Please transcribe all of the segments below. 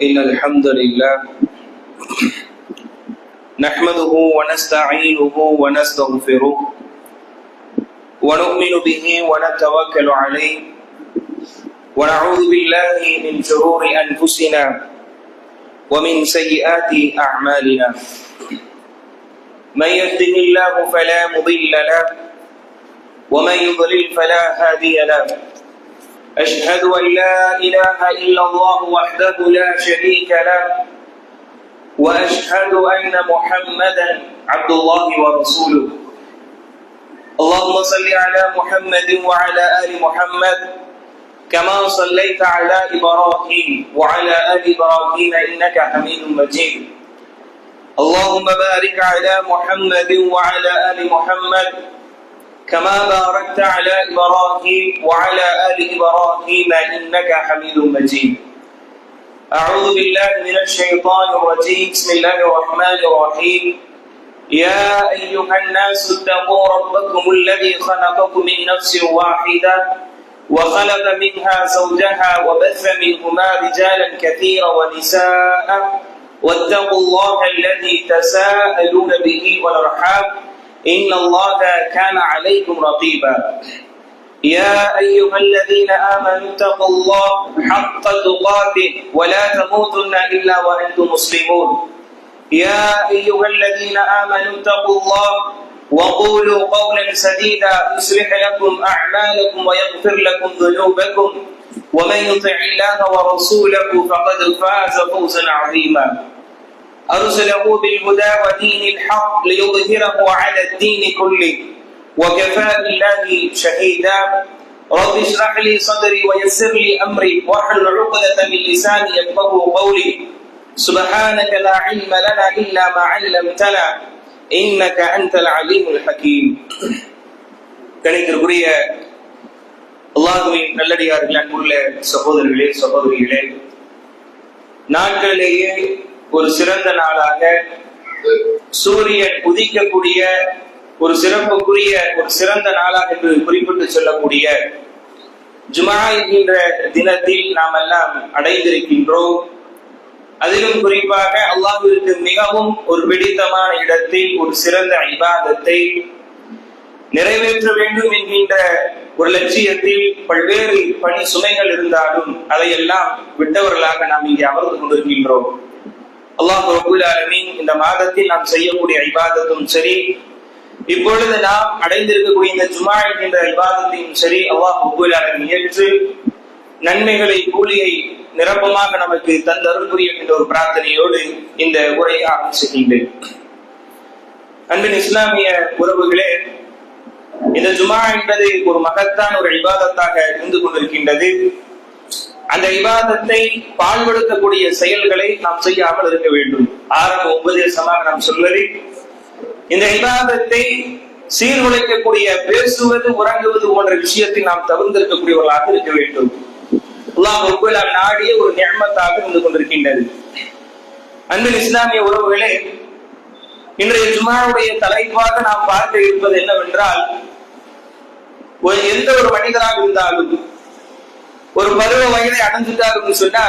إن الحمد لله نحمده ونستعينه ونستغفره ونؤمن به ونتوكل عليه ونعوذ بالله من شرور أنفسنا ومن سيئات أعمالنا من يهده الله فلا مضل له ومن يضلل فلا هادي له أشهد أن لا إله إلا الله وحده لا شريك له وأشهد أن محمدا عبد الله ورسوله اللهم صل على محمد وعلى آل محمد كما صليت على إبراهيم وعلى آل إبراهيم إنك حميد مجيد اللهم بارك على محمد وعلى آل محمد كما باركت على إبراهيم وعلى آل إبراهيم إنك حميد مجيد أعوذ بالله من الشيطان الرجيم بسم الله الرحمن الرحيم يا أيها الناس اتقوا ربكم الذي خلقكم من نفس واحدة وخلق منها زوجها وبث منهما رجالا كثيرا ونساء واتقوا الله الذي تساءلون به والأرحام إن الله كان عليكم رقيبا يا أيها الذين آمنوا اتقوا الله حق تقاته ولا تموتن إلا وأنتم مسلمون يا أيها الذين آمنوا اتقوا الله وقولوا قولا سديدا يصلح لكم أعمالكم ويغفر لكم ذنوبكم ومن يطع الله ورسوله فقد فاز فوزا عظيما أرسله بالهدى ودين الحق ليظهره على الدين كله وكفى بالله شهيدا رب اشرح لي صدري ويسر لي أمري واحلل عقدة من لساني يفقهوا قولي سبحانك لا علم لنا إلا ما علمتنا إنك أنت العليم الحكيم. கணித்திற்குரிய அல்லாஹ்வின் நல்லடியார்களே, அன்புள்ள சகோதரர்களே சகோதரிகளே, நாட்களிலேயே ஒரு சிறந்த நாளாக சூரியன் உதிக்கக்கூடிய ஒரு சிறப்புக்குரிய ஒரு சிறந்த நாளாக என்று குறிப்பிட்டு சொல்லக்கூடிய ஜுமா என்கின்ற தினத்தில் நாம் எல்லாம் அடைந்திருக்கின்றோம். அதிலும் குறிப்பாக அல்லாஹ்விற்கு மிகவும் ஒரு பிடித்தமான இடத்தில் ஒரு சிறந்த இபாதத்தை நிறைவேற்ற வேண்டும் என்கின்ற ஒரு லட்சியத்தில் பல்வேறு பணி சுமைகள் இருந்தாலும் அதையெல்லாம் விட்டவர்களாக நாம் இங்கே அமர்ந்து கொண்டிருக்கின்றோம். அல்லாஹ் ரப்பல் ஆலமீன் இந்த மாதத்தில் நாம் செய்யக்கூடிய இபாதத்தும் சரி, இப்பொழுது நாம் அடைந்திருக்கக்கூடிய இந்த ஜுமா என்கின்ற இபாதத்தையும் சரி, அல்லாஹ் ரப்பல் ஆலமீன் ஏற்று நன்மைகளை கூலியை நிரப்பமாக நமக்கு தந்தருள் புரியும் என்ற ஒரு பிரார்த்தனையோடு இந்த உரையை ஆரம்பிக்கின்றேன். அன்பின் இஸ்லாமிய உறவுகளே, இந்த ஜுமா என்பது ஒரு மகத்தான ஒரு இபாதத்தாக இருந்து கொண்டிருக்கின்றது. அந்த இபாதத்தை பால்படுத்தக்கூடிய செயல்களை நாம் செய்யாமல் இருக்க வேண்டும். ஆரம்ப உபதேசமாக நாம் சொல்வது, இந்த இபாதத்தை சீர்குலைக்கக்கூடிய பேசுவது, உறங்குவது போன்ற விஷயத்தை நாம் தவிர்த்திருக்கக்கூடியவர்களாக இருக்க வேண்டும். அல்லாஹ் ரப்பல் ஆலமீன் நாடிய ஒரு நிஅமத்தாக இருந்து கொண்டிருக்கின்றது. அன்பின் இஸ்லாமிய உறவுகளே, இன்றைய ஜுமாவுடைய தலைப்பாக நாம் பார்க்க இருப்பது என்னவென்றால், எந்த ஒரு மனிதராக இருந்தாலும் ஒரு பருவ வயதை அடைஞ்சிட்டார் என்று சொன்னா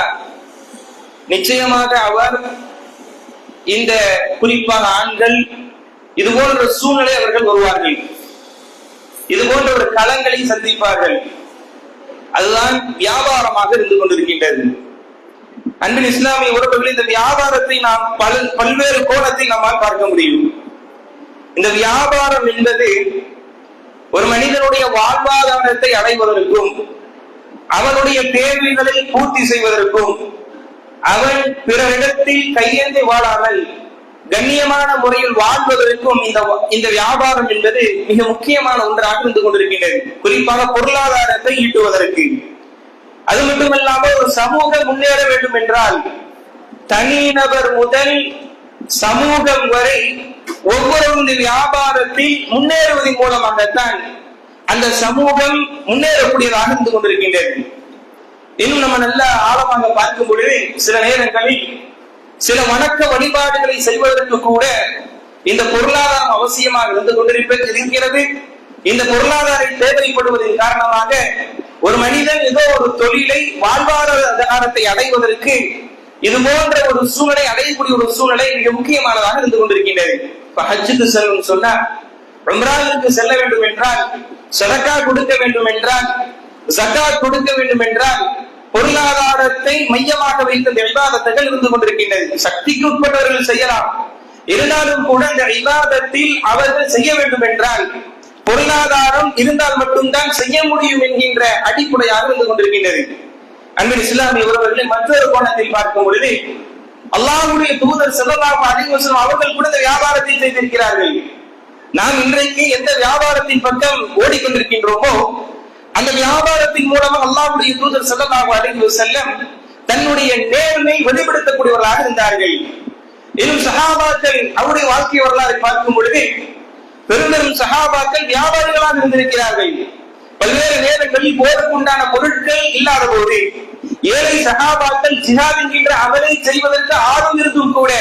நிச்சயமாக அவர் இந்த குறிப்பாக ஆண்கள் இது போன்ற சூழ்நிலை அவர்கள் வருவார்கள், இது போன்ற ஒரு களங்களை சந்திப்பார்கள். அதுதான் வியாபாரமாக இருந்து கொண்டிருக்கின்றது. அன்பின் இஸ்லாமிய உறவுகளில் இந்த வியாபாரத்தை நாம் பல்வேறு கோணத்தில் நம்மால் பார்க்க முடியும். இந்த வியாபாரம் என்பது ஒரு மனிதனுடைய வாழ்வாதாரத்தை அடைவதற்கும் அவனுடைய தேவைகளை பூர்த்தி செய்வதற்கும் அவன் பிறரிடத்தில் கையேந்தி வாழாமல் கண்ணியமான முறையில் வாழ்வதற்கும் இந்த வியாபாரம் என்பது மிக முக்கியமான ஒன்றாக இருந்து கொண்டிருக்கின்றது. குறிப்பாக பொருளாதாரத்தை ஈட்டுவதற்கு. அது மட்டுமல்லாமல் ஒரு சமூகம் முன்னேற வேண்டும் என்றால் தனிநபர் முதல் சமூகம் வரை ஒவ்வொரு இந்த வியாபாரத்தில் முன்னேறுவதன் மூலமாகத்தான் அந்த சமூகம் முன்னேறக்கூடியதாக இருந்து கொண்டிருக்கின்றது. இன்னும் நம்ம நல்ல ஆழமாக பார்க்கும் பொழுது சில நேரங்களில் சில வணக்க வழிபாடுகளை செய்வதற்கு கூட இந்த பொருளாதாரம் அவசியமாக இருந்து கொண்டிருக்கிறது. இந்த பொருளாதாரம் தேவைப்படுவதன் காரணமாக ஒரு மனிதன் ஏதோ ஒரு தொழிலை வாழ்வாதாரத்தை அடைவதற்கு இது போன்ற ஒரு சூழ்நிலை அடையக்கூடிய ஒரு சூழ்நிலை மிக முக்கியமானதாக இருந்து கொண்டிருக்கின்றது. இப்ப ஹஜ்ஜுக்கு செல்லும் சொன்னா, உம்ராவுக்கு செல்ல வேண்டும் என்றால், சதகா கொடுக்க வேண்டும் என்றால், ஜகாத் கொடுக்க வேண்டும் என்றால் பொருளாதாரத்தை மையமாக வைத்த இபாதத்துகள் இருந்து கொண்டிருக்கின்றது. சக்திக்கு உட்பட்டவர்கள் செய்யலாம், இருந்தாலும் கூட இந்த இபாதத்தில் அவர்கள் செய்ய வேண்டும் என்றால் பொருளாதாரம் இருந்தால் மட்டும்தான் செய்ய முடியும் என்கின்ற அடிப்படையாக இருந்து கொண்டிருக்கின்றது. அன்பின் இஸ்லாமிய உறவுகளை மற்றொரு கோணத்தில் பார்க்கும் பொழுது அல்லாஹ்வுடைய தூதர் ஸல்லல்லாஹு அலைஹி வஸல்லம் அவர்கள் கூட இந்த வியாபாரத்தை செய்திருக்கிறார்கள். நாம் இன்றைக்கு எந்த வியாபாரத்தின் பக்கம் ஓடிக்கொண்டிருக்கின்றோமோ அந்த வியாபாரத்தின் மூலமாக அல்லாஹ்வுடைய தூதர் ஸல்லல்லாஹு அலைஹி வஸல்லம் தன்னுடைய நேர்மை வெளிப்படுத்தக்கூடியவர்களாக இருந்தார்கள். இன்னும் சஹாபாக்கள் அவருடைய வாழ்க்கை வரலாறை பார்க்கும் பொழுது பெரும்பெரும் சஹாபாக்கள் வியாபாரிகளாக இருந்திருக்கிறார்கள். பல்வேறு நேரங்களில் போருக்குண்டான பொருட்கள் இல்லாத போது ஏழை சஹாபாக்கள் ஜிஹாத் என்கின்ற அமலை செய்வதற்கு ஆர்வம் இருந்தும் கூட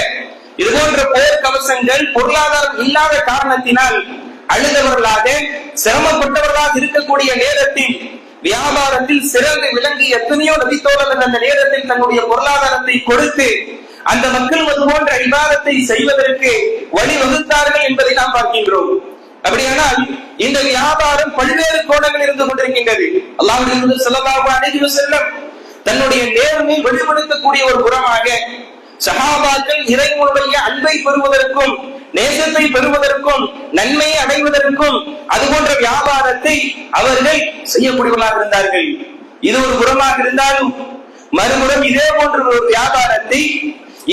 இது போன்ற போர் கவசங்கள் பொருளாதாரம் இல்லாத காரணத்தினால் அழுதவர்களாக சிரமப்பட்டவர்களாக இருக்கக்கூடிய நேரத்தில் வியாபாரத்தில் சிறந்து விளங்கிய எத்தனையோ நபித்தோழர்கள் அந்த நேரத்தில் தன்னுடைய பொருளாதாரத்தை கொடுத்து அந்த மக்கள் அது போன்ற இபாதத்தை செய்வதற்கு வழிவகுத்தார்கள் என்பதை நாம் பார்க்கின்றோம். அப்படியானால் இந்த வியாபாரம் பல்வேறு கோணங்கள் இருந்து கொண்டிருக்கின்றது. அல்லாஹ்வுடைய தூதர் ஸல்லல்லாஹு அலைஹி வஸல்லம் தன்னுடைய நேர்மை வெளிப்படுத்தக்கூடிய ஒரு புறமாக சஹாபாக்கள் இறைவனுடைய அன்பை பெறுவதற்கும் நேசத்தை பெறுவதற்கும் நன்மையை அடைவதற்கும் அது போன்ற வியாபாரத்தை அவர்கள் செய்யக்கூடியவர்களாக இருந்தார்கள். இது ஒரு புறமாக இருந்தாலும் மறுபுறம் இதே போன்ற ஒரு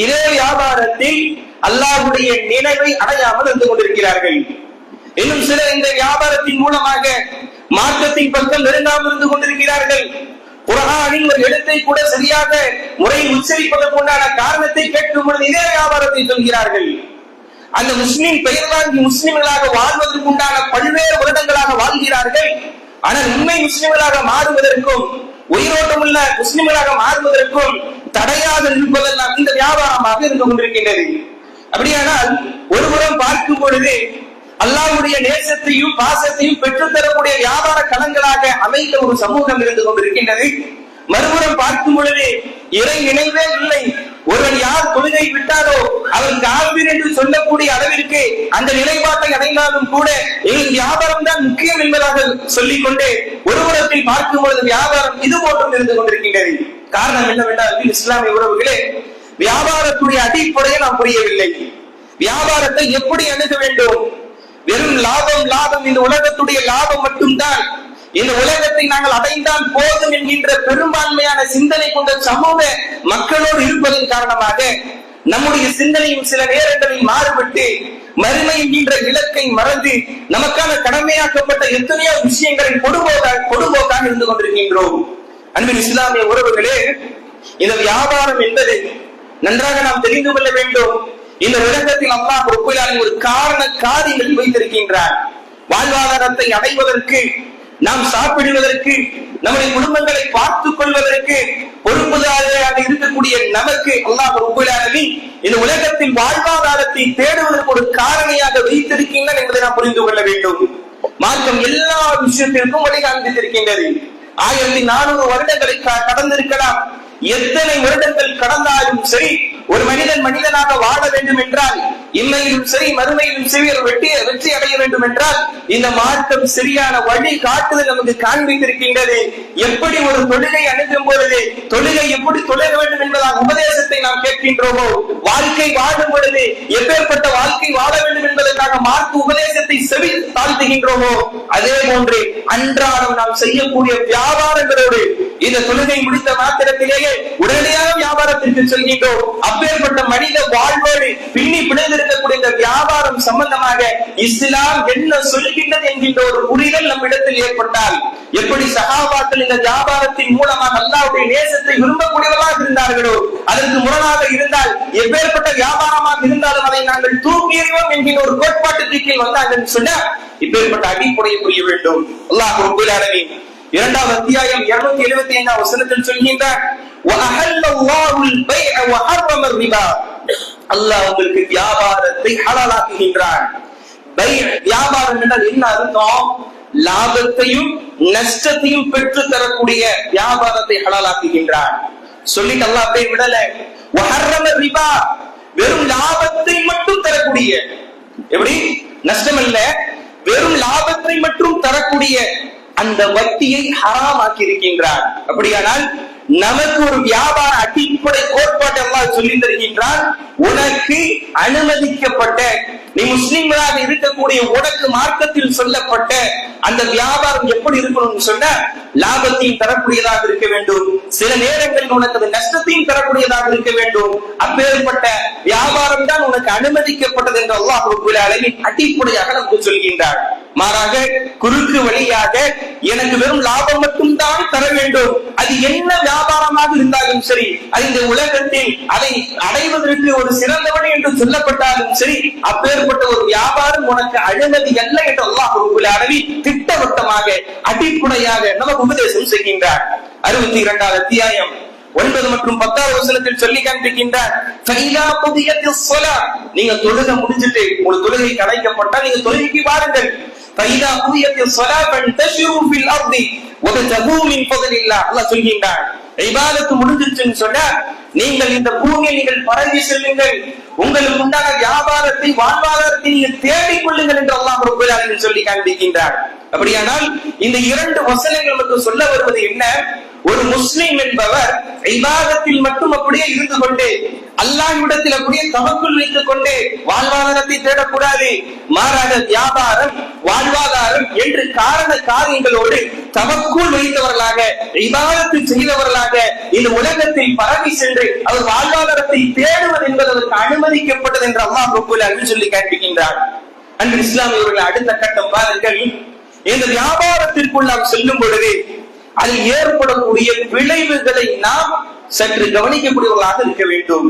இதே வியாபாரத்தில் அல்லாஹ்வுடைய நினைவை அடையாமல் இருந்து கொண்டிருக்கிறார்கள். இன்னும் சிலர் இந்த வியாபாரத்தின் மூலமாக மார்க்கத்தின் பக்கம் நெருங்காமல் இருந்து கொண்டிருக்கிறார்கள். குர்ஆனின் ஒரு எழுத்தை கூட சரியாக முறையில் உச்சரிப்பதற்கு உண்டான காரணத்தை கேட்கும் பொழுது இதே வியாபாரத்தை சொல்கிறார்கள். அந்த முஸ்லிம் பெயர் வாங்கி முஸ்லிம்களாக வாழ்வதற்கு உண்டான பல்வேறு வருடங்களாக வாழ்கிறார்கள். ஆனால் உண்மை முஸ்லிம்களாக மாறுவதற்கும் உயிரோட்டமுள்ள முஸ்லிம்களாக மாறுவதற்கும் தடையாக நிற்பதெல்லாம் இந்த வியாபாரமாக இருந்து கொண்டிருக்கின்றது. அப்படியானால் ஒருபுறம் பார்க்கும் பொழுது அல்லாஹ்வுடைய நேசத்தையும் பாசத்தையும் பெற்றுத்தரக்கூடிய வியாபார களங்களாக அமைந்த ஒரு சமூகம் இருந்து கொண்டிருக்கின்றது. மறுபுறம் பார்க்கும் பொழுது இறை நினைவே இல்லை. ஒருவன் யார் தொழுகை விட்டாரோ அவன் காபிர் என்று சொல்லக்கூடிய அளவிற்கு அந்த நிலைப்பாட்டை அடைந்தாலும் கூட எங்கள் வியாபாரம் தான் முக்கியம் என்பதாக சொல்லிக் கொண்டு ஒருபுறத்தில் பார்க்கும் பொழுது வியாபாரம் இது போன்றும் இருந்து கொண்டிருக்கின்றது. காரணம் என்னவென்றால் இஸ்லாமிய உறவுகளே, வியாபாரத்துடைய அடிப்படையை நாம் புரியவில்லை. வியாபாரத்தை எப்படி அணுக வேண்டும்? வெறும் லாபம் லாபம், இந்த உலகத்துடைய லாபம் மட்டும்தான், இந்த உலகத்தை நாங்கள் அடைந்தால் போதும் என்கின்ற பெரும்பான்மையான சிந்தனை கொண்ட சமூக மக்களோடு இருப்பதன் காரணமாக நம்முடைய சிந்தனையும் சில நேரங்களில் மாறுபட்டு மறுமை என்கின்ற இலக்கை மறந்து நமக்கான கடமையாக்கப்பட்ட எத்தனையோ விஷயங்களை கொடுபோக்காக இருந்து கொண்டிருக்கின்றோம். அன்பின் இஸ்லாமிய உறவுகளே, இந்த வியாபாரம் என்பது நன்றாக நாம் தெரிந்து கொள்ள வேண்டும். இந்த உலகத்தில் அல்லாஹ் ரப்பல் ஆலமீன் ஒரு காரண காரியங்கள் வைத்திருக்கின்றார். வாழ்வாதாரத்தை அடைவதற்கு, நாம் சாப்பிடுவதற்கு, நம்முடைய குடும்பங்களை பார்த்துக் கொள்வதற்கு பொறுப்புதாரியாக இருக்கக்கூடிய நமக்கு அல்லாஹ் ரப்பல் ஆலமீன் இந்த உலகத்தில் வாழ்வாதாரத்தை தேடுவதற்கு ஒரு காரணியாக வைத்திருக்கின்றார் என்பதை நாம் புரிந்து கொள்ள வேண்டும். மார்க்கம் எல்லா விஷயத்திற்கும் வழிகாண்பித்திருக்கின்றது. 1400 வருடங்களை கடந்திருக்கலாம். எத்தனை வருடங்கள் கடந்தாலும் சரி, ஒரு மனிதன் மனிதனாக வாழ வேண்டும் என்றால், இம்மையிலும் சரி மறுமையிலும் சரி வெற்றி அடைய வேண்டும் என்றால் இந்த மார்க்கம் சரியான வழி காட்டுதல் நமக்கு காண்பித்திருக்கின்றது. எப்படி ஒரு தொழுகை அணுகும் பொழுது தொழுகை எப்படி தொழுக வேண்டும் என்பதால் உபதேசத்தை நாம் கேட்கின்றோமோ, வாழ்க்கை வாழும் பொழுது எப்பேற்பட்ட வாழ்க்கை வாழ வேண்டும் என்பதற்காக மார்க்க உபதேசத்தை செவி தாழ்த்துகின்றோமோ, அதே போன்று அன்றாடம் நாம் செய்யக்கூடிய வியாபாரங்களோடு இந்த தொழுகை முடித்த மாத்திரத்திலேயே உடனடியாக வியாபாரத்திற்கு செல்கின்றோம். அப்பேற்பட்ட மனித வாழ்வோடு பின்னி பிணைந்திருக்கக்கூடிய இந்த வியாபாரம் சம்பந்தமாக இஸ்லாம் என்ன சொல்கின்றது என்கின்ற ஒரு புரிதல் நம்மிடத்தில் ஏற்பட்டால், எப்படி சஹாபாக்கள் இந்த வியாபாரத்தின் மூலமாக அல்லாஹ்வுடைய நேசத்தை விரும்பக்கூடியவர்களாக இருந்தார்களோ, அதற்கு முரணாக இருந்தால் எப்பேற்பட்ட வியாபாரமாக இருந்தாலும் அதை நாங்கள் தூக்கி எறிவோம் என்கின்ற ஒரு கோட்பாட்டுக்கு கீழ் வந்தார்கள் சொன்ன இப்பேற்பட்ட அடிப்படையை புரிய வேண்டும். அல்லாஹ் ரப்பல் ஆலமீன் 2வது அத்தியாயம் 275வது வசனத்தில் சொல்கின்றார், அல்லாஹ் உங்களுக்கு வியாபாரத்தை ஹலாலாக்குகின்றான். வியாபாரம் என்றால் என்ன அர்த்தம்? லாபத்தையும் நஷ்டத்தையும் பெற்று தரக்கூடிய வியாபாரத்தை ஹலாலாக்குகின்றான். சொல்லிட்டு அல்லாஹ் அப்படியே விடல, ரிபா வெறும் லாபத்தை மட்டும் தரக்கூடிய, எப்படி நஷ்டம் அல்ல, வெறும் லாபத்தை மட்டும் தரக்கூடிய அந்த வட்டியை ஹராமாக்கி இருக்கின்றார். அப்படியானால் நமக்கு ஒரு வியாபார அடிப்படை கோட்பாட்டை அல்லாஹ் சொல்லி தருகின்றான். உனக்கு அனுமதிக்கப்பட்ட, நீ முஸ்லிம்களாக இருக்கக்கூடிய உனக்கு மார்க்கத்தில் சொல்லப்பட்ட அந்த வியாபாரம் எப்படி இருக்கணும்னு சொன்ன, லாபத்தையும் தரக்கூடியதாக இருக்க வேண்டும், சில நேரங்களில் உனக்கு அது நஷ்டத்தையும் தரக்கூடியதாக இருக்க வேண்டும். அப்பேற்பட்ட வியாபாரம் தான் உனக்கு அனுமதிக்கப்பட்டது என்று அல்லாஹ் ரப்பல் ஆலமீன் அடிப்படையாக நமக்கு சொல்கின்றார். மாறாக குறுக்கு வழியாக எனக்கு வெறும் லாபம் மட்டும் தான் தர வேண்டும், அது என்ன வியாபாரமாக இருந்தாலும் சரி, அது இந்த உலகத்தில் அதை அடைவதற்கு ஒரு சிறந்த வழி என்று சொல்லப்பட்டாலும் சரி, அப்பேற்பட்ட ஒரு வியாபாரம் உனக்கு அனுமதி அல்ல என்று அல்லாஹ் ரப்பல் ஆலமீன் திட்டவட்டமாக அடிப்படையாக நமக்கு உபதேசம் செய்கின்றார். 62வது அத்தியாயம் 9 மற்றும் 10வது வசனத்தில் சொல்லி காண்பிக்கின்றார், நீங்க தொழுகை முடிஞ்சிட்டு உங்களுக்கு தொழுகை கலைக்கப்பட்டா நீங்க தொழுகைக்கு வாருங்கள். சொல்கின்றார், இபாதத்து முடிஞ்சிருச்சுன்னு சொன்னா நீங்கள் இந்த பூமியை நீங்கள் பரவி செல்லுங்கள், உங்களுக்கு உண்டான வியாபாரத்தை வாழ்வாதாரத்தை நீங்கள் தேடிக் கொள்ளுங்கள் என்று அல்லாஹ் ரப்பல் ஆலமீன் சொல்லி காண்பிக்கின்றார். அப்படியானால் இந்த 2 வசனங்கள் நமக்கு சொல்ல வருவது என்ன? ஒரு முஸ்லிம் என்பவர் இபாதத்தில் மட்டும் அப்படியே இருந்து கொண்டு அல்லாஹ்விடத்தில் அப்படியே தவக்குல் வைத்துக் கொண்டு வாழ்வாதாரத்தை தேடக்கூடாது. மாறாக வியாபாரம் வாழ்வாதாரம் என்று காரண காரியங்களோடு தவக்குல் வைத்தவர்களாக, இபாதத்தை செய்தவர்களாக இந்த உலகத்தில் பரவி சென்று அவர் வாழ்வாதாரத்தை தேடுவது என்பது அதற்கு அனுமதிக்கப்பட்டது என்று அல்லாஹ் ரப்பல் ஆலமீன் சொல்லி காண்பிக்கின்றார். அன்று இஸ்லாமியர்கள் அடுத்த கட்டம் பாருங்கள், இந்த வியாபாரத்திற்குள் நாம் செல்லும் பொழுது அதில் ஏற்படக்கூடிய விளைவுகளை நாம் சற்று கவனிக்கக்கூடியவர்களாக இருக்க வேண்டும்.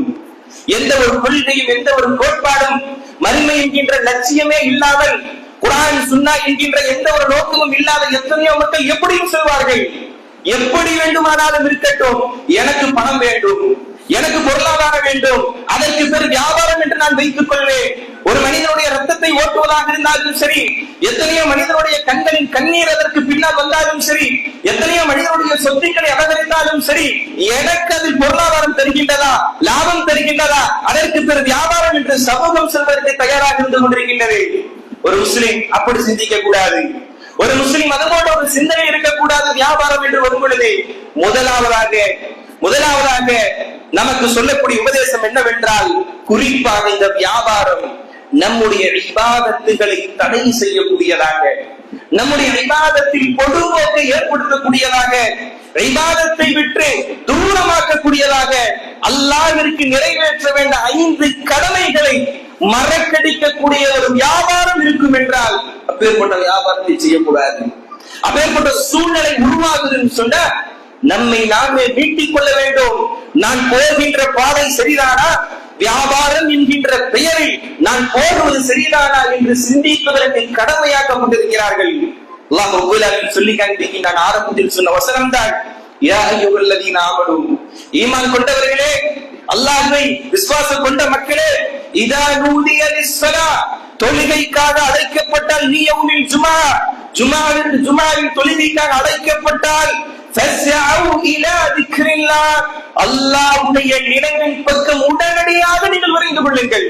எந்த ஒரு கொள்கையும் எந்த ஒரு கோட்பாடும் மறுமை என்கின்ற லட்சியமே இல்லாமல், குர்ஆன் சுன்னா என்கின்ற எந்த ஒரு நோக்கமும் இல்லாத எத்தனையோ மக்கள் எப்படியும் சொல்வார்கள், எப்படி வேண்டுமானாலும் இருக்கட்டும், எனக்கு பணம் வேண்டும், எனக்கு பொருளாதாரம் வேண்டும், அதற்கு பேர் வியாபாரம் என்று நான் வைத்துக் கொள்வேன். ஒரு மனிதனுடைய ரத்தத்தை ஓட்டுவதாக இருந்தாலும் சரி, எத்தனையோ மனிதனுடைய கண்களின் கண்ணீர் அதற்கு பின்னால் வந்தாலும் சரி, எத்தனையோ மனிதனுடைய சொத்துக்களை அபகரித்தாலும் சரி, எனக்கு அதில் பொருளாதாரம் தருகின்றதா, லாபம் தருகின்றதா, அதற்கு பேர் வியாபாரம் என்று சமூகம் செல்வதற்கு தயாராக இருந்து கொண்டிருக்கின்றது. ஒரு முஸ்லிம் அப்படி சிந்திக்க கூடாது. ஒரு முஸ்லிம் அதுபோல ஒரு சிந்தனை இருக்கக்கூடாது. வியாபாரம் என்று வரும் பொழுது முதலாவதாக நமக்கு சொல்லக்கூடிய உபதேசம் என்னவென்றால், குறிப்பாக இந்த வியாபாரம் நம்முடைய இபாதத்துகளை தடை செய்யக்கூடியதாக, நம்முடைய இபாதத்தில் பொதுவோக்கை ஏற்படுத்தக்கூடியதாக, இபாதத்தை விட்டு தூரமாக்கக்கூடியதாக, அல்லாஹ்விற்கு நிறைவேற்ற வேண்ட 5 கடமைகளை மறக்கடிக்கக்கூடிய ஒரு வியாபாரம் இருக்கும் என்றால் அப்பேற்பட்ட வியாபாரத்தை செய்யக்கூடாது. அப்பேற்பட்ட சூழ்நிலை உருவாகுதுன்னு சொன்ன நம்மை நாமே மீட்டிக் கொள்ள வேண்டும். நான் போகின்ற பாதை சரிதானா, வியாபாரம் என்கின்ற பெயரில் நான் போடுவது சரிதானா என்று சிந்திப்பதற்கு கடமையாக்கப்பட்டிருக்கிறார்கள். அல்லாஹ் ரப்பல் ஆலமீன் சொல்லி காண்பிக்கின்றான். ஆரம்பத்தில் சொன்ன வசனம் தான், யா அய்யுஹல்லதீன ஆமனூ, ஈமான் கொண்டவர்களே, அல்லாஹ்வை விசுவாசம் கொண்ட மக்களே, இதா நூதிய லிஸ்ஸலா, தொழுகைக்காக அழைக்கப்பட்டால், நீ யௌமில் ஜுமாவின் தொழுகைக்காக அழைக்கப்பட்டால், ஃபஸ்அஉ இலா திக்ரில்லாஹ், அல்லாஹ்வுடைய நினைவின் பக்கம் உடனடியாக நீங்கள் விரைந்து கொள்ளுங்கள்.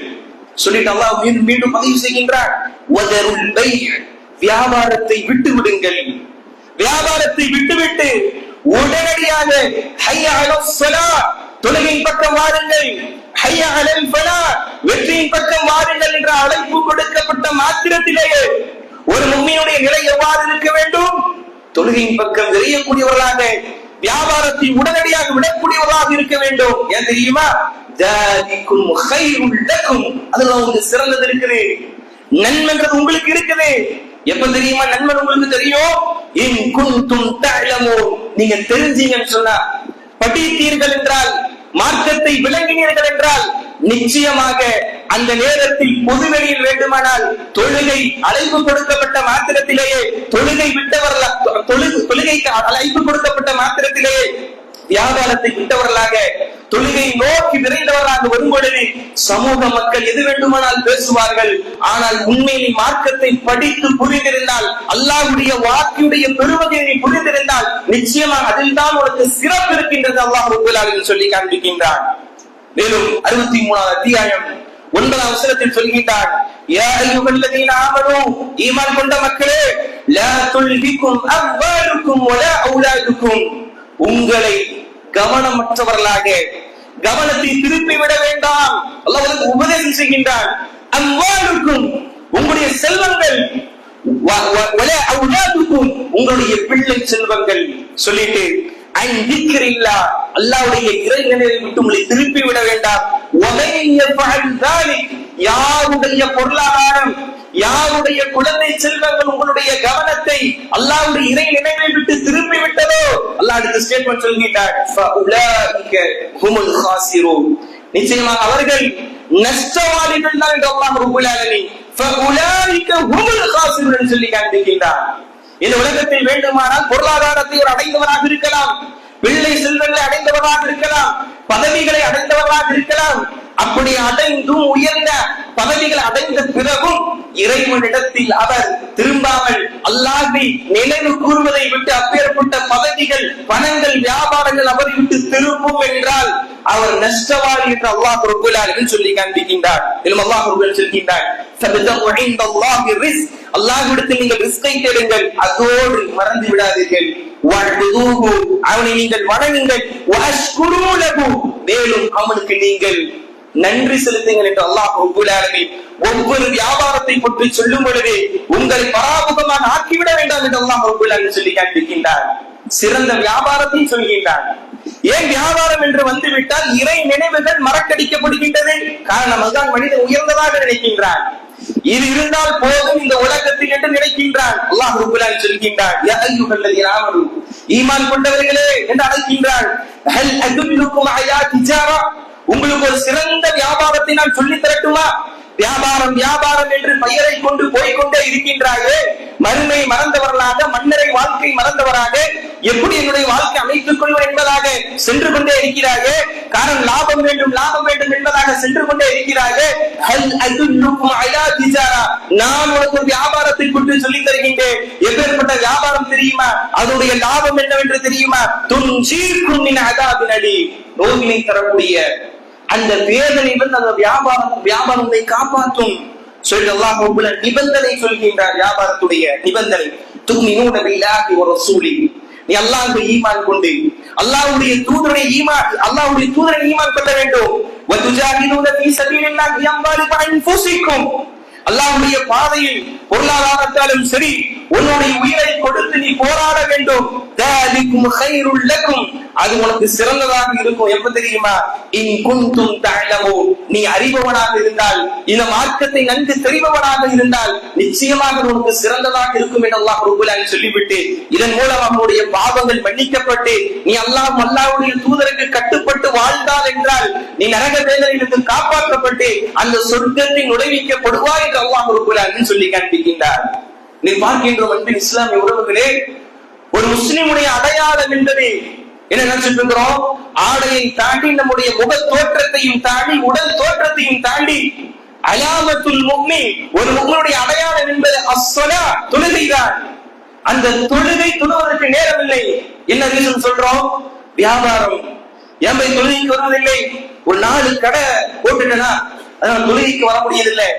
சொல்லிட்டு அல்லாஹ் மீண்டும் பதிவு செய்கின்றார், வதருல் பை', வியாபாரத்தை விட்டு விடுங்கள். வியாபாரத்தை விட்டுவிட்டு உடனடியாக ஹய்ய அலஸ் ஸலாத், தொழுகையின் பக்கம் வாருங்கள், ஹய்ய அலல் ஃபலாஹ், வெற்றியின் பக்கம் வாருங்கள் என்ற அழைப்பு கொடுக்கப்பட்ட மாத்திரத்திலேயே ஒரு முஃமினுடைய நிலை எவ்வாறு இருக்க வேண்டும்? தொழுகையின் பக்கம் விரையக்கூடியவர்களாக, வியாபாரத்தை உடனடியாக விடக்கூடியவர்களாக இருக்க வேண்டும். ஏன் தெரியுமா? ஜாலிக்கும் கைருல் லக்கும், அதுல உங்களுக்கு சிறந்தது இருக்குது, நன்மைன்றது உங்களுக்கு இருக்குது. எப்ப தெரியுமா நன்மை உங்களுக்கு தெரியும்? இன் குன்தும் தஅலமூன், நீங்க தெரிஞ்சீங்கன்னு சொன்னா, படித்தீர்கள் என்றால், மார்க்கத்தை விளங்கினீர்கள் என்றால், நிச்சயமாக அந்த நேரத்தில் பொதுவெளியில் வேண்டுமானால் தொழுகை அழைப்பு கொடுக்கப்பட்ட மாத்திரத்திலேயே, தொழுகைக்கு அழைப்பு கொடுக்கப்பட்ட மாத்திரத்திலேயே வியாபாரத்தை விட்டவர்களாக, தொழுகை நோக்கி விரைந்தவர்களாக வரும் பொழுது சமூக மக்கள் எது வேண்டுமானால் பேசுவார்கள். ஆனால் உண்மையில் மார்க்கத்தை படித்து புரிந்திருந்தால், அல்லாஹ்வுடைய வாக்குடைய பெருவகையை புரிந்திருந்தால், நிச்சயமாக அதில் தான் உனக்கு சிறப்பு இருக்கின்றது அல்லாஹ் ரப்பல் ஆலமீன் சொல்லி காண்பிக்கின்றான். மேலும் 63வது அத்தியாயம் 9வது வசனத்தில் சொல்கின்றான், யா அய்யுஹல்லதீன ஆமனூ, ஈமான் கொண்ட மக்களே, லா துல்ஹிகும் அம்வாலுக்கும் வலா அவுலாதுக்கும், உங்களை கவனமற்றவர்களாக, கவனத்தை திருப்பி விட வேண்டாம். அல்லாஹ் உபதேசம் செய்கின்றான். அம்வாலுக்கும், உங்களுடைய செல்வங்கள், வலா அவுலாதுக்கும், உங்களுடைய பிள்ளை செல்வங்கள், சொல்லிட்டு அல்லாஹ்வுடைய இறை நினைவை விட்டு உங்களை திருப்பி விட வேண்டாம். யாருடைய பொருளாதாரம், யாருடைய குழந்தை செல்வங்கள் உங்களுடைய கவனத்தை அல்லாஹ்வுடைய இறை நினைவை விட்டு திருப்பி விட்டதோ, அல்லாஹ் அடுத்த ஸ்டேட்மென்ட் சொல்கிறார், ஃபஉலாயிக ஹுமுல் காசிரூன், நிச்சயமாக அவர்கள் நஷ்டவாளிகள் தான் என்று அல்லாஹ் ரப்பல் ஆலமீன் ஃபஉலாயிக ஹுமுல் காசிரூன் சொல்லி காண்பிக்கின்றார். இந்த உலகத்தில் வேண்டுமானால் பொருளாதாரத்தை ஒரு அடைந்தவராக இருக்கலாம், பிள்ளை செல்வங்களை அடைந்தவராக இருக்கலாம், பதவிகளை அடைந்தவராக இருக்கலாம். அப்படி அடைந்தும் உயர்ந்த பதவிகள் அடைந்த பிறகும் இறைவனிடத்தில் அவர் திரும்பாமல் அல்லாஹ்வை நினைவு கூறுவதை விட்டு அப்பேற்பட்ட பதவிகள், பணங்கள், வியாபாரங்கள் அவரை விட்டு திரும்பும் என்றால் அவர் நஷ்டவாளி என்று அல்லாஹ் ரப்பல் ஆலமீன் சொல்லி காண்பிக்கின்றார். மேலும் அல்லாஹ் ரப்பல் சொல்கின்றார், ஃபபதஉ இன்தல்லாஹி ரிஸ்க், அல்லாஹ்விடத்தில் நீங்கள் ரிஸ்கை தேடுங்கள், அதோடு மறந்து விடாதீர்கள். வஅபுதூஹு, அவனை நீங்கள் வணங்குங்கள். வஅஷ்குரு லஹு, மேலும் அவனுக்கு நீங்கள் நன்றி செலுத்துங்கள் என்று அல்லாஹ் ரப்பல் ஆலமீன் ஒவ்வொரு வியாபாரத்தை பற்றி சொல்லும் பொழுது உங்களை பராமுகமாக ஆக்கிவிட வேண்டாம் என்று அல்லாஹ் ரப்பல் ஆலமீன் சொல்லி காண்பிக்கின்றார். சிறந்த வியாபாரத்தை சொல்கின்றார். ஏன் வியாபாரம் என்று வந்துவிட்டால் இறை நினைவுகள் மறக்கடிக்கப்படுகின்றது. காரணம் அதுதான் மனிதன் உயர்ந்ததாக நினைக்கின்றான். இது இருந்தால் போதும் இந்த உலகத்தில் என்று நினைக்கின்றான். அல்லாஹ் ரப்பல் ஆலமீன் சொல்கின்றார், யா அய்யுஹல்லதீன ஆமனூ, ஈமான் கொண்டவர்களே என்று அழைக்கின்றான். ஹல் அதுல்லுக்கும் அலா திஜாரா, உங்களுக்கு ஒரு சிறந்த வியாபாரத்தை நான் சொல்லி தரட்டுமா? வியாபாரம் வியாபாரம் என்று பெயரை கொண்டு போய்கொண்டே இருக்கின்றாயே, மறுமை மறந்தவர்களாக, மன்னரை வாழ்க்கை மறந்தவராக, எப்படி என்னுடைய வாழ்க்கை அமைத்துக் கொள்வது என்பதாக சென்று கொண்டே இருக்கிறாயே, காரணம் லாபம் வேண்டும் லாபம் வேண்டும் என்பதாக சென்று கொண்டே இருக்கிறாயே. நான் உனக்கு வியாபாரத்தை கொண்டு சொல்லி தருகின்றேன். எப்பேற்பட்ட வியாபாரம் தெரியுமா? அதனுடைய லாபம் என்னவென்று தெரியுமா? நோவினை தரக்கூடிய அந்த வேதனையிலிருந்து அந்த வியாபாரத்தை காப்பாற்றும் சொல்லி அல்லாஹ் நிபந்தனை சொல்கின்றார். வியாபாரத்துடைய நிபந்தனை, துமினூன பில்லாஹி வ ரசூலி, நீ அல்லாஹ்வை ஈமான் கொண்டு அல்லாஹ்வுடைய தூதரை ஈமான் கொள்ள வேண்டும். வ துஜாஹிதூன ஃபீ ஸபீலில்லாஹி பிஅம்வாலிக்கும் வ அன்ஃபுஸிக்கும், அல்லாஹ்வுடைய பாதையில் பொருளாதாரத்தாலும் சரி உன்னுடைய உயிரை கொடுத்து நீ போராட வேண்டும். அது உனக்கு சிறந்ததாக இருக்கும். எப்ப தெரியுமா? இன் குன்தும் தஅலமூன், நீ அறிபவனாக இருந்தால், இந்த மார்க்கத்தை நன்கு தெரிபவனாக இருந்தால் நிச்சயமாக உனக்கு சிறந்ததாக இருக்கும் என்று அல்லாஹ் ரப்பல் ஆலமீன் சொல்லிவிட்டு, இதன் மூலம் அவனுடைய பாவங்கள் மன்னிக்கப்பட்டு நீ அல்லாஹ்வுடைய தூதருக்கு கட்டுப்பட்டு வாழ்ந்தால் என்றால் நீ நரக வேதனையிலிருந்து காப்பாற்றப்பட்டு அந்த சொர்க்கத்தை நுழைவிக்கப்படுவாய் என்று அல்லாஹ் ரப்பல் ஆலமீன் சொல்லி காண்பிக்கின்றார். நீ பார்க்கின்றோம் அன்பின் இஸ்லாமிய உறவுகளே, ஒரு முஸ்லிமுடைய அடையாளம் என்பது என்ன நினைச்சிட்டு இருக்கிறோம்? ஆடையை தாண்டி நம்முடைய முக தோற்றத்தையும் தாண்டி உடல் தோற்றத்தையும் தாண்டி அலாமத்துல் முஃமின், ஒரு முஃமினுடைய அடையாளம் என்பது அஸ்ஸலா, தொழுகைதான். அந்த தொழுகை தொழுவதற்கு நேரம் இல்லை. என்ன ரீசன் சொல்றோம்? வியாபாரம். ஏன் தொழுகைக்கு வருவதில்லை? ஒரு 4 கடை போட்டுட்டனா அதனால தொழுகைக்கு வர முடியதில்லை,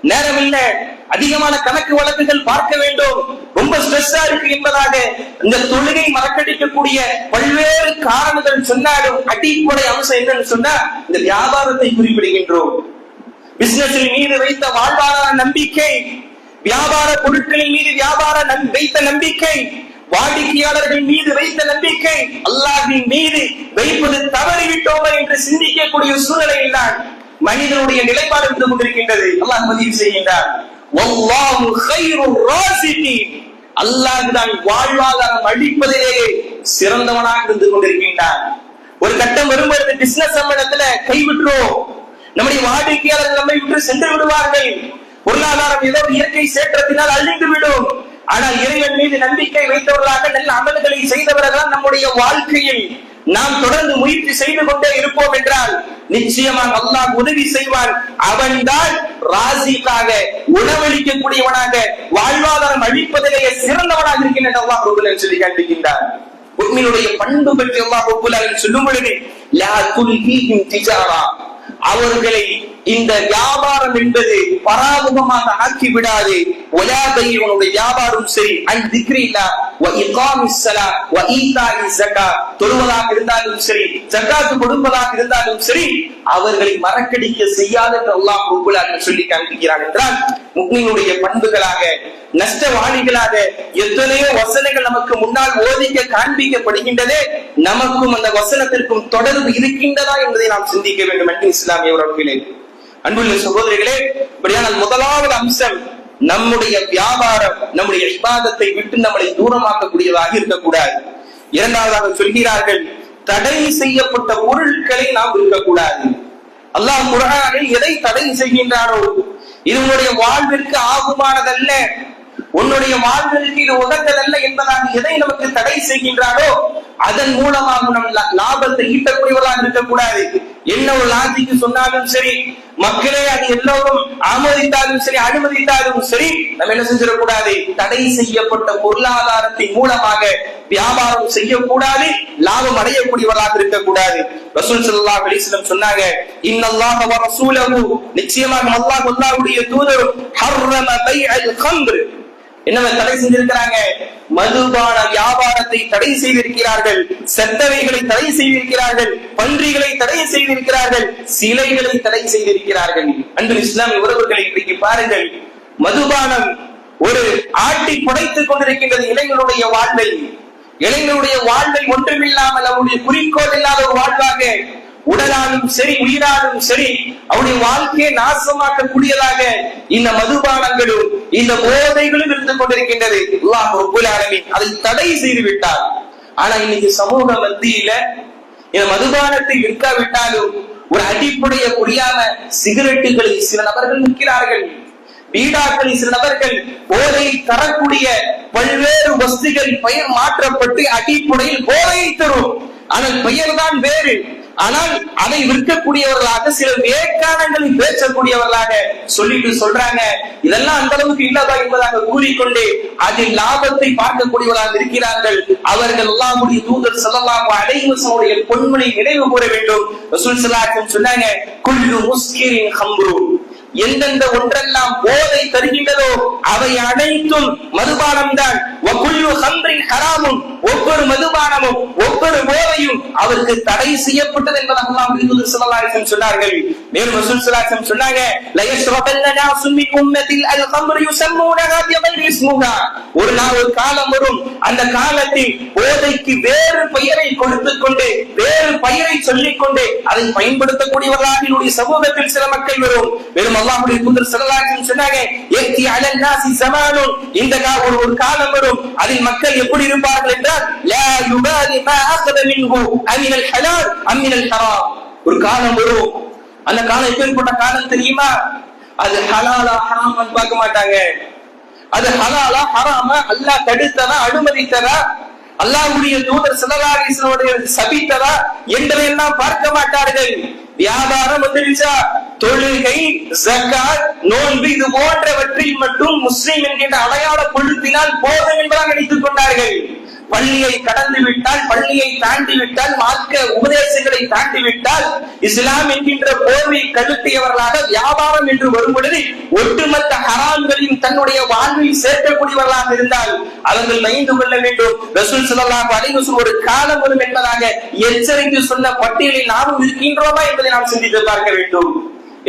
நேரம் இல்லை, அதிகமான கணக்கு வழக்குகள் பார்க்க வேண்டும், ரொம்ப ஸ்ட்ரெஸ்ஸா இருக்கு என்பதாக இந்த தொழுகை மறக்கடிக்கக்கூடிய பல்வேறு காரணங்கள் சொன்னாலும் அடிப்படை அம்சம் என்னன்னு சொன்னா இந்த வியாபாரத்தை குறிப்பிடுகின்றோம். பிசினஸின் மீது வைத்த வாழ்வாதார நம்பிக்கை, வியாபார பொருட்களின் மீது வைத்த நம்பிக்கை, வாடிக்கையாளர்கள் மீது வைத்த நம்பிக்கை, அல்லாஹ்வின் மீது வைப்பது தவறிவிட்டோமா என்று சிந்திக்கக்கூடிய சூழ்நிலையில் தான் மனிதனுடைய நிலைப்பாடு இருந்து கொண்டிருக்கின்றது. அல்லாஹ் பதிவு செய்கின்றார், வல்லாஹு கைருர் ராஸிகீன், அல்லாஹ் தான் வாழ்வாதாரம் அளிப்பதிலேயே சிறந்தவனாக இருந்து கொண்டிருக்கின்றான். ஒரு கட்டம் வரும்போது பிசினஸ் சம்பளத்துல கைவிட்டுறோம், நம்முடைய வாடிக்கையாளர்கள் நம்மை விட்டு சென்று விடுவார்கள், பொருளாதாரம் ஏதோ இயற்கை சேற்றத்தினால் அழிந்து விடும். ஆனால் இறைவன் மீது நம்பிக்கை வைத்தவர்களாக நல்ல அமல்களை செய்தவர்கள் நம்முடைய வாழ்க்கையில் நாம் தொடர்ந்து முயற்சி செய்து கொண்டே இருப்போம் என்றால் நிச்சயமாக அல்லாஹ் உதவி செய்வான். அவன்தான் ராசிக்காக உணவளிக்கக்கூடியவனாக வாழ்வாதாரம் அளிப்பதிலேயே சிறந்தவனாக இருக்கின்ற அல்லாஹ் ரப்பல் ஆலமீன் சொல்லி காண்பிக்கின்றார். முஃமினுடைய பண்பு பற்றி அல்லாஹ் ரப்பல் ஆலமீன் சொல்லும் பொழுது லா துல்ஹீஹிம் திஜாரா, அவர்களை இந்த வியாபாரம் என்பது பராமுகமாக ஆக்கி விடாது. உலகத்தையுடைய வியாபாரம் சரி, அன் திக்ரில்லாஹ் வ இகாமிஸ் ஸலா வ ஈதாஇஸ் ஸகாத், தொழுவதாக இருந்தாலும் சரி, ஜகாத் கொடுப்பதாக இருந்தாலும் சரி, அவர்களை மறக்கடிக்க செய்யாத என்று அல்லாஹ் ரப்பல் ஆலமீன் சொல்லி காண்பிக்கிறான். என்றால் முஃமினுடைய பண்புகளாக, நஷ்டவாளிகளாக எத்தனையோ வசனங்கள் நமக்கு முன்னால் ஓதிக்க காண்பிக்கப்படுகின்றதே, நமக்கும் அந்த வசனத்திற்கும் தொடர்பு இருக்கின்றதா என்பதை நாம் சிந்திக்க வேண்டும். அன்பு இஸ்லாமிய உறவுகளே, அன்புள்ள சகோதரிகளே, இப்படியானால் முதலாவது அம்சம் நம்முடைய வியாபாரம் நம்முடைய இபாதத்தை விட்டு நம்மளை தூரமாக்கக்கூடியதாக இருக்கக்கூடாது. இரண்டாவதாக சொல்கிறார்கள், தடை செய்யப்பட்ட பொருட்களை நாம் இருக்கக்கூடாது. அல்லாஹ் குர்ஆனில் எதை தடை செய்கின்றாரோ இது உன்னுடைய வாழ்விற்கு ஆகுமானதல்ல, உன்னுடைய வாழ்விற்கு இது உகந்ததல்ல என்பதாக எதை நமக்கு தடை செய்கின்றாரோ அதன் மூலமாக நம் லாபத்தை ஈட்டக்கூடியவர்களாக இருக்கக்கூடாது. என்ன ஒரு லாஜிக்கு சொன்னாலும் சரி, மக்களே அது எல்லோரும் ஆமோதித்தாலும் சரி அனுமதித்தாலும் சரி, நம்ம என்ன செஞ்சிடக்கூடாது? தடை செய்யப்பட்ட பொருளாதாரத்தின் மூலமாக வியாபாரம் செய்யக்கூடாது, லாபம் அடையக்கூடியவர்களாக இருக்கக்கூடாது. ரசூல் ஸல்லல்லாஹு அலைஹி வஸல்லம் சொன்னாங்க, இன்னல்லாஹ வ ரசூலுஹு, நிச்சயமாக அல்லாஹ் அல்லாஹ்வுடைய தூதர் ஹர்ரம பைஅல் கம்ர், என்ன தடை செஞ்சிருக்கிறாங்க? மதுபான வியாபாரத்தை தடை செய்திருக்கிறார்கள், செத்தவைகளை தடை செய்திருக்கிறார்கள், பன்றிகளை தடை செய்திருக்கிறார்கள், சிலைகளை தடை செய்திருக்கிறார்கள். அன்பு இஸ்லாமிய உறவுகளை இன்றைக்கு பாருங்கள், மதுபானம் ஒரு ஆட்டி புடைத்துக் கொண்டிருக்கின்றது இளைஞருடைய வாழ்வை. இளைஞருடைய வாழ்வை ஒன்றுமில்லாமல் அவருடைய குறிக்கோள் இல்லாத ஒரு வாழ்வாக, உடலாலும் சரி உயிராலும் சரி அவருடைய வாழ்க்கையை நாசமாக்கக்கூடியதாக இந்த மதுபானங்களும் இந்த போதைகளும் இருந்து கொண்டிருக்கின்றது. அல்லாஹ் ரப்பல் ஆலமீன் அதை தடை செய்து விட்டார். ஆனா இன்னைக்கு சமூக மத்தியில இந்த மதுபானத்தை விற்காவிட்டாலும் ஒரு அடிப்படைய புரியாம சிகரெட்டுகளில் சில நபர்கள் நிற்கிறார்கள். பீடாக்களில் சில நபர்கள் போதையை தரக்கூடிய பல்வேறு வஸ்துகள் பெயர் மாற்றப்பட்டு அடிப்படையில் போதையை தரும், ஆனால் பெயர் தான் வேறு. ஆனால் அதை விற்கக்கூடியவர்களாக சில வேக்கானங்களை பேசக்கூடியவர்களாக சொல்லிட்டு சொல்றாங்க. இதெல்லாம் அந்த அளவுக்கு இல்லதா என்பதாக கூறிக்கொண்டு அதில் லாபத்தை பார்க்கக்கூடியவர்களாக இருக்கிறார்கள். அவர்கள் அல்லாஹ்வுடைய தூதர் ஸல்லல்லாஹு அலைஹி வஸல்லம் பொன்மொழி நினைவு கூற வேண்டும். ரசூல் ஸல்லல்லாஹு அலைஹி வஸல்லம் சொன்னாங்க, குல்லு முஸ்கிரின் ஹம்ரு, எந்தெந்த ஒன்றெல்லாம் போதை தருகின்றதோ அவை அனைத்தும் மதுபானம் தான். ஒவ்வொரு மதுபானமும் ஒவ்வொரு போதையும் அவருக்கு தடை செய்யப்பட்டது என்பதாக அல்லாஹ்வுடைய தூதர் ஸல்லல்லாஹு அலைஹி வஸல்லம் சொன்னார்கள். மேலும் ரசூல் ஸல்லல்லாஹு அலைஹி வஸல்லம் சொன்னாங்க, ல யஷ்ரபன்ன நாஸு மின் உம்மத்தில் அல் கம்ரு யுஸம்மூனஹா பிகைரி இஸ்முஹா, ஒரு காலம் வரும், அந்த காலத்தில் போதைக்கு வேறு பெயரை கொடுத்துக் கொண்டு வேறு பெயரை சொல்லிக் கொண்டு அதை பயன்படுத்தக்கூடியவர்களாக என்னுடைய சமூகத்தில் சில மக்கள் வரும். மேலும் அல்லாஹ்வுடைய தூதர் ஸல்லல்லாஹு அலைஹி வஸல்லம் சொன்னாங்க, யத்தி அலன் நாஸி ஸமானுன், இந்த ஒரு காலம் வரும், அதில் மக்கள் எப்படி இருப்பார்கள் என்றால் லா யுபாலி மா அகத மின்ஹு அமினல் ஹலால் அமினல் ஹராம். ஒரு காலம் வரும், அந்த காலம் எப்பேற்பட்ட காலம் தெரியுமா? அது ஹலாலா ஹராமான்னு பார்க்க மாட்டாங்க. அது ஹலாலா ஹராமா, அல்லாஹ் தடுத்ததா அனுமதித்ததா, அல்லாஹ்வுடைய தூதர் ஸல்லல்லாஹு அலைஹி வஸல்லம் சபித்ததா என்றெல்லாம் பார்க்க மாட்டார்கள். வியாபாரம் வந்துருச்சா, தொழுகை, ஜகாத், நோன்பு இது போன்றவற்றில் மட்டும் முஸ்லிம் என்கின்ற அடையாள கொழுத்தினால் போதும் என்பதாக நினைத்துக் கொண்டார்கள். பள்ளியை கடந்து விட்டால், பள்ளியை தாண்டி விட்டால், மார்க்க உபதேசங்களை தாண்டி விட்டால், இஸ்லாம் என்கின்ற போர்வை கழுத்தியவர்களாக வியாபாரம் என்று வரும் பொழுது ஒட்டுமொத்த ஹராம்களையும் தன்னுடைய வாழ்வில் சேர்க்கக்கூடியவர்களாக இருந்தால் அவர்கள் பயந்து கொள்ள வேண்டும். ரசூல் ஸல்லல்லாஹு அலைஹி வஸல்லம் ஒரு காலம் வரும் என்பதாக எச்சரித்து சொன்ன பட்டியலில் நாமும் இருக்கின்றோமா என்பதை நாம் சிந்தித்து பார்க்க வேண்டும்.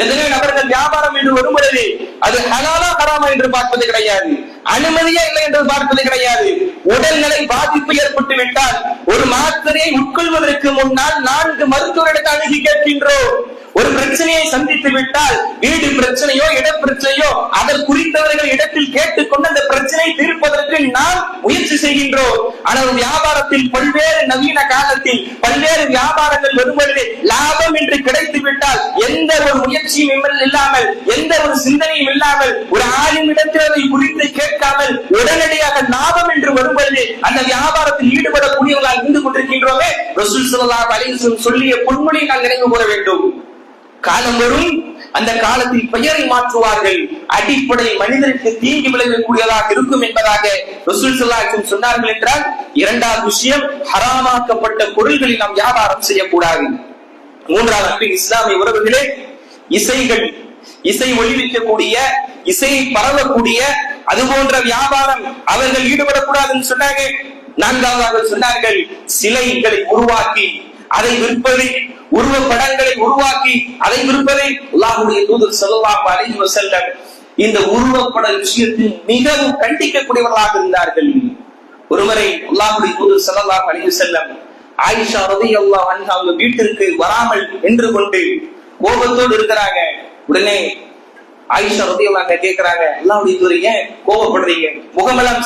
எத்தனை நபர்கள் வியாபாரம் என்று வரும் பொழுது அது ஹலாலா ஹராமா என்று பார்ப்பது கிடையாது, அனுமதியா இல்லை என்று பார்ப்பது கிடையாது. உடல்நிலை பாதிப்பு ஏற்பட்டு விட்டால் ஒரு மாத்திரையை உட்கொள்வதற்கு முன்னால் 4 மருத்துவரிடத்தில் அணுகி கேட்கின்றோம். ஒரு பிரச்சனையை சந்தித்து விட்டால், வீடு பிரச்சனையோ இட பிரச்சனையோ, அதற்கு குறித்தவர்கள் இடத்தில் கேட்டுக்கொண்டு அந்த பிரச்சனையை தீர்ப்பதற்கு நாம் முயற்சி செய்கின்றோம். ஆனால் வியாபாரத்தில் பல்வேறு நவீன காலத்தில் பல்வேறு வியாபாரங்கள் வரும்பொழுது லாபம் என்று கிடைத்து விட்டால் எந்த ஒரு முயற்சியும் இல்லாமல், எந்த ஒரு சிந்தனையும் இல்லாமல், ஒரு ஆளும் இடத்தில் குறித்து கேட்காமல் உடனடியாக லாபம் என்று வரும்பொழுது அந்த வியாபாரத்தில் ஈடுபடக்கூடியவர்களால் இருந்து கொண்டிருக்கின்றோமே. ரசூல் ஸல்லல்லாஹு அலைஹி வஸல்லம் சொல்லிய பொன்மொழி நாம் நினைவு கூற வேண்டும். காலம் வரும், அந்த காலத்தில் பெயரை மாற்றுவார்கள், அடிப்படை மனிதனுக்கு தீங்கி விளைவிக்கக்கூடியதாக இருக்கும் என்பதாக ரசூல் ஸல்லல்லாஹு அலைஹி வஸல்லம் சொன்னார்கள். என்றால் இரண்டாவது விஷயம், ஹராமாக்கப்பட்ட பொருள்களில் நாம் வியாபாரம் செய்யக்கூடாது. மூன்றாவது அன்பின் இஸ்லாமிய உறவுகளே, இசைகள், இசை ஒளிவிக்கக்கூடிய, இசையை பரவக்கூடிய அது போன்ற வியாபாரம் அவர்கள் ஈடுபடக்கூடாதுன்னு சொன்னாங்க. நான்காவதாக சொன்னார்கள், சிலைகளை உருவாக்கி அதை விற்பதை, உருவப்படங்களை உருவாக்கி அதை விற்பதை. அல்லாஹ்வுடைய தூதர் ஸல்லல்லாஹு அலைஹி வஸல்லம் இந்த உருவப்பட விஷயத்தில் மிகவும் கண்டிக்கக்கூடியவர்களாக இருந்தார்கள். ஒருமுறை அல்லாஹ்வுடைய தூதர் ஸல்லல்லாஹு அலைஹி வஸல்லம் ஆயிஷா ரலியல்லாஹு அன்ஹா அவங்க வீட்டிற்கு வராமல் நின்று கொண்டு கோபத்தோடு இருக்கிறாங்க. உடனே ஆயிஷா ரலியல்லாஹு அன்ஹா கேட்கிறாங்க, அல்லாஹ்வுடைய தூதரே ஏன் கோபப்படுறீங்க? முகமெல்லாம்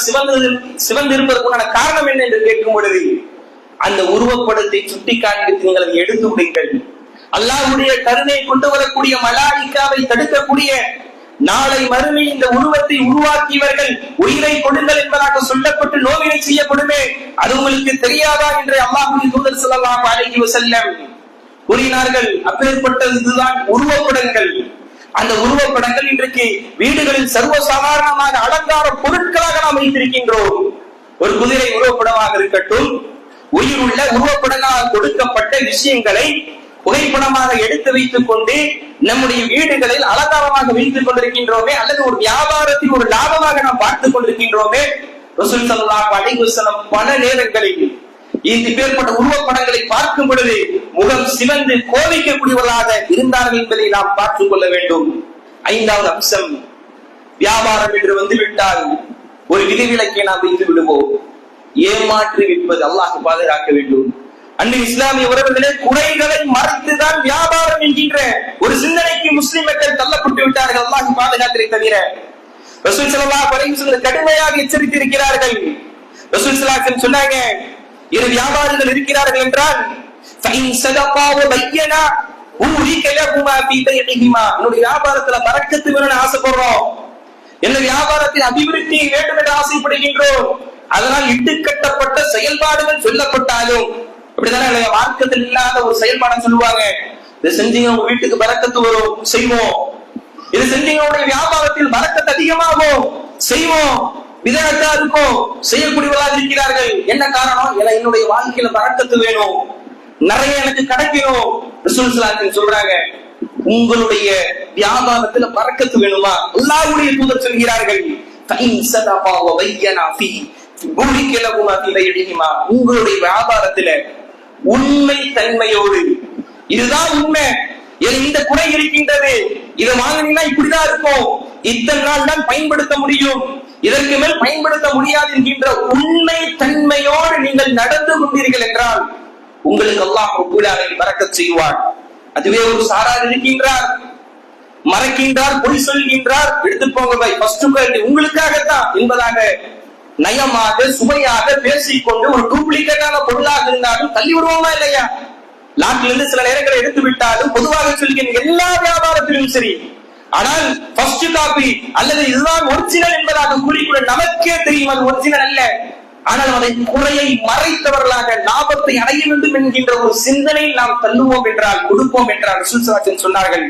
சிவந்து இருப்பதற்கான காரணம் என்ன என்று கேட்கும் பொழுது, அந்த உருவப்படத்தை சுட்டி காண்பித்து நீங்கள் அதை எடுத்து விடுங்கள். அல்லாஹ்வுடைய கருணை கொண்டு வரக்கூடிய மலாயிக்காவை தடுக்கக்கூடிய நாளை மறுமை இந்த உருவத்தை உருவாக்கியவர்கள் உயிரை கொடுங்கள் என்பதாக சொல்லப்பட்டு நோவினை செய்யப்படுமே, அது உங்களுக்கு தெரியாதா என்று அல்லாஹ்வுடைய தூதர் ஸல்லல்லாஹு அலைஹி வஸல்லம் கூறினார்கள். அப்பேற்பட்டது இதுதான் உருவப்படங்கள். அந்த உருவப்படங்கள் இன்றைக்கு வீடுகளில் சர்வசாதாரணமாக அலங்கார பொருட்களாக நாம் வைத்திருக்கின்றோம். ஒரு குதிரை உருவப்படமாக இருக்கட்டும், உயிருள்ள உருவப்படங்களாக கொடுக்கப்பட்ட விஷயங்களை புகைப்படமாக எடுத்து வைத்துக் கொண்டு நம்முடைய வீடுகளில் அலங்காரமாக வைத்துக் கொண்டிருக்கின்றோமே, அல்லது ஒரு வியாபாரத்தில் ஒரு லாபமாக நாம் பார்த்துக் கொண்டிருக்கின்றோமே. ரசூல் ஸல்லல்லாஹு அலைஹி வஸல்லம் பல நேரங்களில் இந்த பேர்பட்ட உருவப்படங்களை பார்க்கும் பொழுது முகம் சிவந்து கோபிக்கக்கூடியவர்களாக இருந்தார்கள் என்பதை நாம் பார்த்துக் கொள்ள வேண்டும். ஐந்தாவது அம்சம், வியாபாரம் என்று வந்துவிட்டால் ஒரு விதிவிலக்கை நாம் வைத்து விடுவோம், ஏமாற்றி விற்பது. அல்லாஹ் பாதுகாக்க வேண்டும். அன்பின் இஸ்லாமிய உறவுகளே, குறைகளை மறைத்துதான் வியாபாரம் என்கின்ற ஒரு சிந்தனைக்கு முஸ்லிம் மக்கள் தள்ளப்பட்டு விட்டார்கள். அல்லாஹ் பாதுகாத்ததை தவிர ரசூல் ஸல்லல்லாஹு அலைஹி வஸல்லம் கடுமையாக எச்சரித்திருக்கிறார்கள். ரசூல் ஸல்லல்லாஹு அலைஹி வஸல்லம் சொன்னாங்க, இரு வியாபாரிகள் இருக்கிறார்கள் என்றால் என்னுடைய வியாபாரத்துல பரக்கத்து வேணும்னு ஆசைப்படுறோம், என்ன வியாபாரத்தின் அபிவிருத்தி வேண்டும் என்று ஆசைப்படுகின்றோம். அதனால் இட்டுக்கட்டப்பட்ட செயல்பாடுகள் சொல்லப்பட்டாலும் அப்படித்தானே மார்க்கத்தில் இல்லாத ஒரு செயல்பாடு சொல்லுவாங்க. இதை செஞ்சீங்க உங்க வீட்டுக்கு பரக்கத்து வரும், செய்வோம். இது செஞ்சீங்க உங்களுடைய வியாபாரத்தில் பரக்கத்து அதிகமாகும், செய்வோம். விதத்தா இருக்கும், செய்யக்கூடியவர்களாக இருக்கிறார்கள். என்ன காரணம்? என்னுடைய வாழ்க்கையில பரக்கத்து வேணும், நிறைய எனக்கு கிடைக்கணும். ரசூல் ஸல்லல்லாஹு அலைஹி வஸல்லம் சொல்றாங்க, உங்களுடைய வியாபாரத்துல பரக்கத்து வேணுமா? அல்லாஹ்வுடைய தூதர் சொல்கிறார்கள், உங்களுடைய வியாபாரத்துல உண்மை தன்மையோடு, இதுதான் உண்மை, இந்த குறை இருக்கின்றது, இதை வாங்கினீங்கன்னா இப்படிதான் இருக்கும், இத்தனை நாள் தான் பயன்படுத்த முடியும், இதற்கு மேல் பயன்படுத்த முடியாது என்கின்ற உண்மை தன்மையோடு நீங்கள் நடந்து கொண்டீர்கள் என்றால் உங்களுக்கு அல்லாஹ் ரப்பல் ஆலமீன் பரக்கத் செய்வார். அதுவே ஒரு சாரார் இருக்கின்றார், மறைக்கின்றார், பொய் சொல்கின்றார், எடுத்துட்டு போங்க பாய், ஃபர்ஸ்ட் குவாலிட்டி உங்களுக்காகத்தான் என்பதாக நயமாக சுமையாக பேசிக்கொண்டு ஒரு டூப்ளிகேட்டான பொருளாக இருந்தாலும் தள்ளி விடுவோமா இல்லையா? நாட்டில இருந்து சில நேரங்களை எடுத்து விட்டாலும் பொதுவாக சொல்கிறேன், எல்லா வியாபாரத்திலும் சரி. ஆனால் ஃபர்ஸ்ட் காப்பி அல்லது இதுதான் ஒரிஜினல் என்பதாக கூறிக்கூட நமக்கே தெரியும் அது ஒரிஜினல் அல்ல. ஆனால் அதை குறையை மறைத்தவர்களாக லாபத்தை அடைய வேண்டும் என்கின்ற ஒரு சிந்தனையில் நாம் தள்ளுவோம் என்றால், கொடுப்போம் என்றால் ரசூல் ஸல்லல்லாஹு அலைஹி வஸல்லம் சொன்னார்கள்,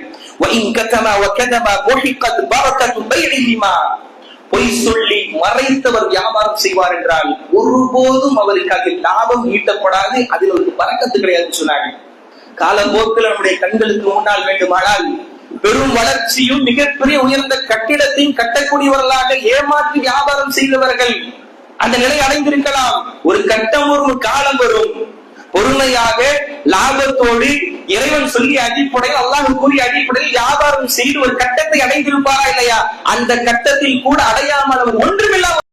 பொய் சொல்லி மறைத்தவர் வியாபாரம் செய்வார் என்றால் ஒருபோதும் அவருக்கு அதில் லாபம் ஈட்டப்படாது, அதில் ஒரு பரக்கத்து கிடையாதுன்னு சொன்னார்கள். காலப்போக்கில் நம்முடைய கண்களுக்கு முன்னால் வேண்டுமானால் பெரும் வளர்ச்சியும் மிகப்பெரிய உயர்ந்த கட்டிடத்தையும் கட்டக்கூடியவர்களாக ஏமாற்றி வியாபாரம் செய்தவர்கள் அந்த நிலை அடைந்திருக்கலாம். ஒரு கட்டம், ஒரு காலம் வரும், பொறுமையாக லாபத்தோடு இறைவன் சொல்லி அடிப்படையில், அல்லாஹ் கூறிய அடிப்படையில் வியாபாரம் செய்து ஒரு கட்டத்தை அடைந்திருப்பாரா இல்லையா? அந்த கட்டத்தில் கூட அடையாமல் அவர் ஒன்றுமில்லாமல்